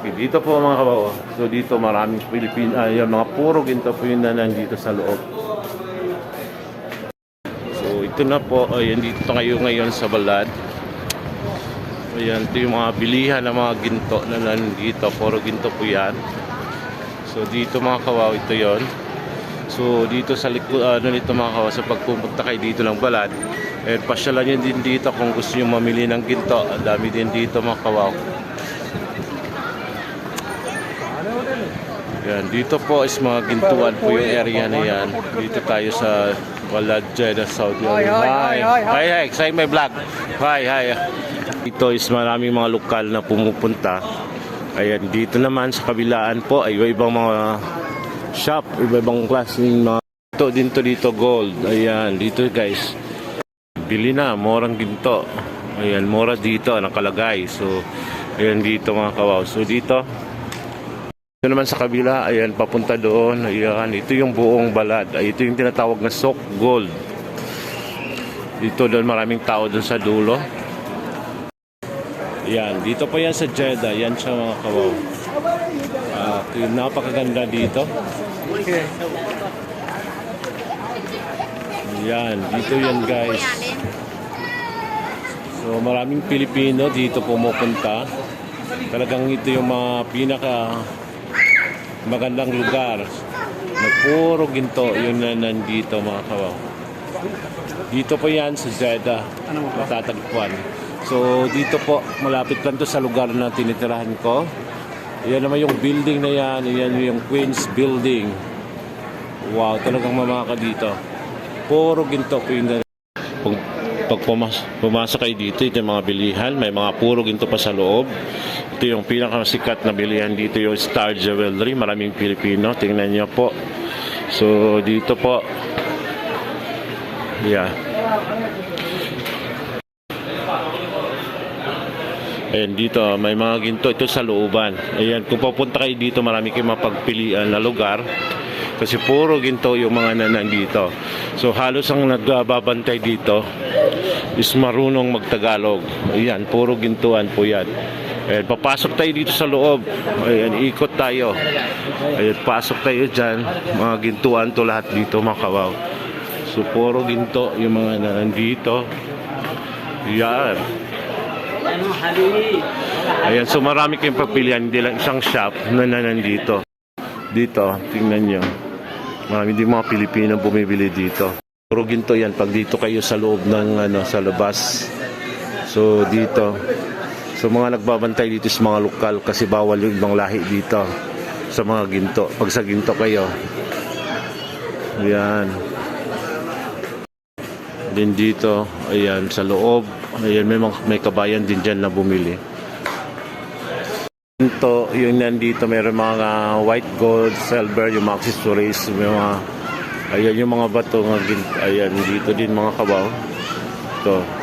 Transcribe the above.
Dito po mga kabaw. So dito maraming yung mga puro ginto po yun na nandito sa loob. So ito na po, ayan dito tayo ngayon sa Balad. Ayan, ito yung mga bilihan ng mga ginto na nandito. Puro ginto po yan. So dito mga kawaw, ito yon. So dito sa likod, nito mga kawaw, sa pagpupunta kayo dito ng Balad, pasyalan nyo din dito kung gusto nyo mamili ng ginto. Ang dami din dito mga kawaw. Yan, dito po is mga gintuan po yung area na yan. Dito tayo sa Balad, Jeddah, Saudi Arabia. Hi, say my vlog. Hi. Dito is maraming mga lokal na pumupunta. Ayan, dito naman sa kabilaan po ay iba-ibang mga shop, iba-ibang klaseng mga dito gold. Ayan, dito guys. Bili na, morang ginto. Ayan, mura dito nakalagay. So, ayan dito mga kawaw. So dito naman sa kabila, ayan, papunta doon. Ayan, ito yung buong Balad. Ay, ito yung tinatawag na Souk Gold. Dito doon, maraming tao doon sa dulo. Ayan, dito po yan sa Jeddah. Yan siya mga kawaw. Napakaganda dito. Ayan, dito yan guys. So, maraming Pilipino dito pumupunta. Talagang ito yung mga pinaka magandang lugar na puro ginto yung nandito mga kawaw. Dito po yan sa Jeddah matatagpuan. So dito po malapit lang to sa lugar na tinitirahan ko. Yan naman yung building na yan. Yan yung Queen's Building. Wow, talagang mamaka dito. Puro ginto po yung pag pumasok kayo dito, ito yung mga bilihan. May mga puro ginto pa sa loob. Ito yung pinakasikat na bilihan dito, yung Star Jewelry. Maraming Pilipino. Tingnan nyo po. So, dito po. Yeah. Ayan, dito. May mga ginto. Ito sa looban. Ayan, kung papunta kayo dito, marami kayong mapagpilian na lugar. Kasi puro ginto yung mga nandito. So halos ang nagbabantay dito is marunong magtagalog. Ayan, puro gintuan po yan. Ayan, papasok tayo dito sa loob. Ayan, ikot tayo. Ayan, pasok tayo dyan. Mga gintuan to lahat dito mga kawaw. So puro ginto yung mga nandito. Ayan. Ayan, so marami kayong pagpilian. Hindi lang isang shop na nandito. Dito, tingnan nyo. Marami din mga Pilipino bumibili dito. Puro ginto yan pag dito kayo sa loob ng sa labas. So dito. So mga nagbabantay dito sa mga lokal kasi bawal yung ibang lahi dito sa mga ginto. Pag sa ginto kayo. Ayan. Din dito, ayan sa loob. Ayan, may kabayan din dyan na bumili. Ito, yung nandito, mayroon mga white gold, silver, yung mga accessories, yung mga, ayan yung mga bato, ayan, dito din mga kabaw. Ito.